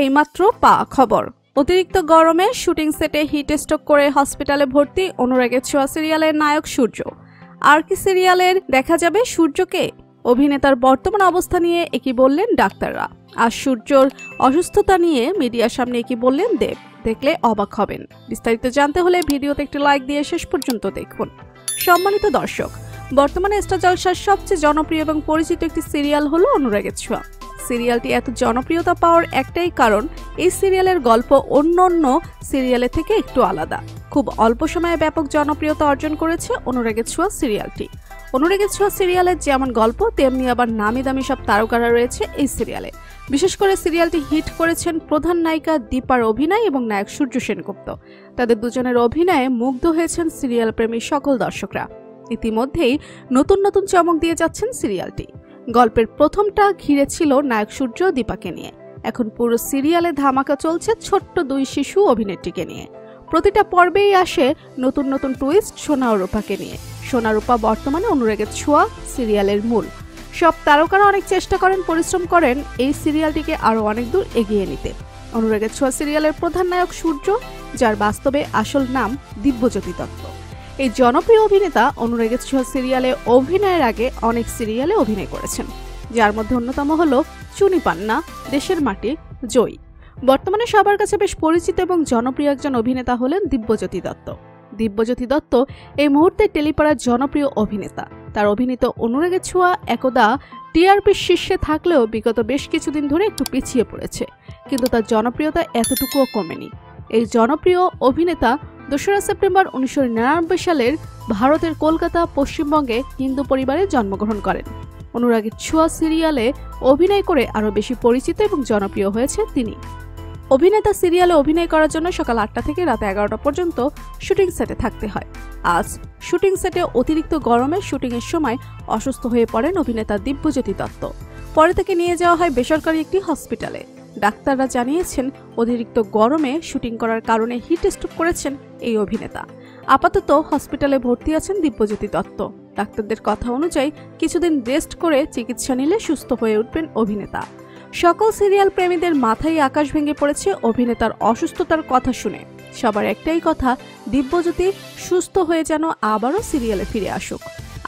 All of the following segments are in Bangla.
এইমাত্র পাওয়া খবর, অতিরিক্ত গরমে শুটিং সেটে হিট স্ট্রোক করে হসপিটালে ভর্তি অনুরাগের ছোঁয়া সিরিয়ালের নায়ক সূর্য। আর কি সিরিয়ালের দেখা যাবে সূর্যকে? অভিনেতার বর্তমান অবস্থা নিয়ে একই বললেন ডাক্তাররা। আর সূর্যর অসুস্থতা নিয়ে মিডিয়ার সামনে একই বললেন দেব। দেখলে অবাক হবেন। বিস্তারিত জানতে হলে ভিডিওতে একটি লাইক দিয়ে শেষ পর্যন্ত দেখুন। সম্মানিত দর্শক, বর্তমানে স্টার জলসার সবচেয়ে জনপ্রিয় এবং পরিচিত একটি সিরিয়াল হলো অনুরাগের ছোঁয়া। সিরিয়ালটি এত জনপ্রিয়তা পাওয়ার একটাই কারণ, এই সিরিয়ালের গল্প অন্যান্য সিরিয়ালের থেকে একটু আলাদা। খুব অল্প সময়ে ব্যাপক জনপ্রিয়তা অর্জন করেছে অনুরাগের ছোঁয়া সিরিয়ালটি। অনুরাগের ছোঁয়া সিরিয়ালের যেমন গল্প, তেমনি আবার নামি দামি সব তারকারা রয়েছে এই সিরিয়ালে। বিশেষ করে সিরিয়ালটি হিট করেছেন প্রধান নায়িকা দীপার অভিনয় এবং নায়ক সূর্য সেনগুপ্ত। তাদের দুজনের অভিনয়ে মুগ্ধ হয়েছেন সিরিয়াল প্রেমী সকল দর্শকরা। ইতিমধ্যেই নতুন নতুন চমক দিয়ে যাচ্ছেন সিরিয়ালটি। গল্পের প্রথমটা ঘিরে ছিল নায়ক সূর্য দীপাকে নিয়ে। এখন পুরো সিরিয়ালে ধামাকা চলছে ছোট্ট দুই শিশু অভিনেত্রীকে নিয়ে। প্রতিটা পর্বেই আসে নতুন নতুন টুইস্ট সোনা ও রূপাকে নিয়ে। সোনা রূপা বর্তমানে অনুরাগের ছোঁয়া সিরিয়ালের মূল। সব তারকারা অনেক চেষ্টা করেন, পরিশ্রম করেন এই সিরিয়ালটিকে আরো অনেক দূর এগিয়ে নিতে। অনুরাগের ছোঁয়া সিরিয়ালের প্রধান নায়ক সূর্য, যার বাস্তবে আসল নাম দিব্যজ্যোতি দত্ত। এই জনপ্রিয় অভিনেতা অনুরাগের ছোঁয়া সিরিয়ালে অভিনয়ের আগে অনেক সিরিয়ালে অভিনয় করেছেন, যার মধ্যে অন্যতম হল চুনি পান্না, দেশের মাটি, জয়ী। বর্তমানে সবার কাছে বেশ পরিচিত এবং জনপ্রিয় একজন অভিনেতা হলেন দিব্যজ্যোতি দত্ত। দিব্যজ্যোতি দত্ত এই মুহূর্তে টেলিপাড়ার জনপ্রিয় অভিনেতা। তার অভিনীত অনুরাগের ছোঁয়া একদা টিআরপির শীর্ষে থাকলেও বিগত বেশ কিছুদিন ধরে একটু পিছিয়ে পড়েছে, কিন্তু তার জনপ্রিয়তা এতটুকুও কমেনি। এই জনপ্রিয় অভিনেতা 2রা সেপ্টেম্বর 1999 সালের ভারতের কলকাতা, পশ্চিমবঙ্গে হিন্দু পরিবারে জন্মগ্রহণ করেন। অনুরাগের ছোঁয়া সিরিয়ালে অভিনয় করে আরও বেশি পরিচিত এবং জনপ্রিয় হয়েছে তিনি। অভিনেতা সিরিয়ালে অভিনয় করার জন্য সকাল 8টা থেকে রাত 11টা পর্যন্ত শুটিং সেটে থাকতে হয়। আজ শুটিং সেটে অতিরিক্ত গরমে শুটিংয়ের সময় অসুস্থ হয়ে পড়েন অভিনেতা দিব্যজ্যোতি দত্ত। পরে তাকে নিয়ে যাওয়া হয় বেসরকারি একটি হসপিটালে। ডাক্তাররা জানিয়েছেন অতিরিক্ত গরমে শুটিং করার কারণে হিট স্ট্রোক করেছেন এই অভিনেতা। আপাতত হসপিটালে ভর্তি আছেন দিব্যজ্যোতি দত্ত। ডাক্তারদের কথা অনুযায়ী কিছুদিন রেস্ট করে চিকিৎসা নিলে সুস্থ হয়ে উঠবেন অভিনেতা। সকল সিরিয়াল প্রেমীদের মাথায় আকাশ ভেঙে পড়েছে অভিনেতার অসুস্থতার কথা শুনে। সবার একটাই কথা, দিব্যজ্যোতি সুস্থ হয়ে যেন আবারও সিরিয়ালে ফিরে আসুক।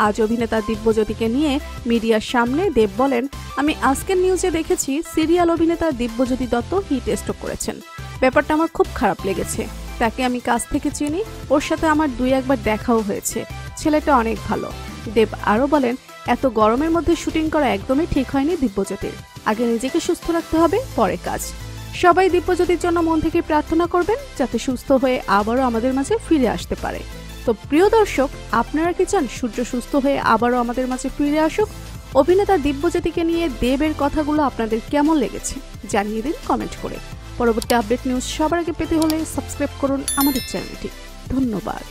আজ অভিনেতা দিব্যজ্যোতিকে নিয়ে মিডিয়ার সামনে দেব বলেন, আমি আজকের নিউজে দেখেছি সিরিয়াল অভিনেতা দিব্যজ্যোতি দত্ত হিট স্ট্রোক করেছেন। ব্যাপারটা আমার খুব খারাপ লেগেছে। তাকে আমি কাছ থেকে চিনি, ওর সাথে আমার 2-1বার দেখাও হয়েছে। ছেলেটা অনেক ভালো। দেব আরও বলেন, এত গরমের মধ্যে শুটিং করা একদমই ঠিক হয়নি দিব্যজ্যোতির। আগে নিজেকে সুস্থ রাখতে হবে, পরে কাজ। সবাই দিব্যজ্যোতির জন্য মন থেকে প্রার্থনা করবেন যাতে সুস্থ হয়ে আবারও আমাদের মাঝে ফিরে আসতে পারে। তো প্রিয় দর্শক, আপনারা কি চান সূর্য সুস্থ হয়ে আবারও আমাদের মাঝে ফিরে আসুক? অভিনেতা দিব্যজ্যোতিকে নিয়ে দেবের কথাগুলো আপনাদের কেমন লেগেছে জানিয়ে দিন কমেন্ট করে। পরবর্তী আপডেট নিউজ সবার আগে পেতে হলে সাবস্ক্রাইব করুন আমাদের চ্যানেলটি। ধন্যবাদ।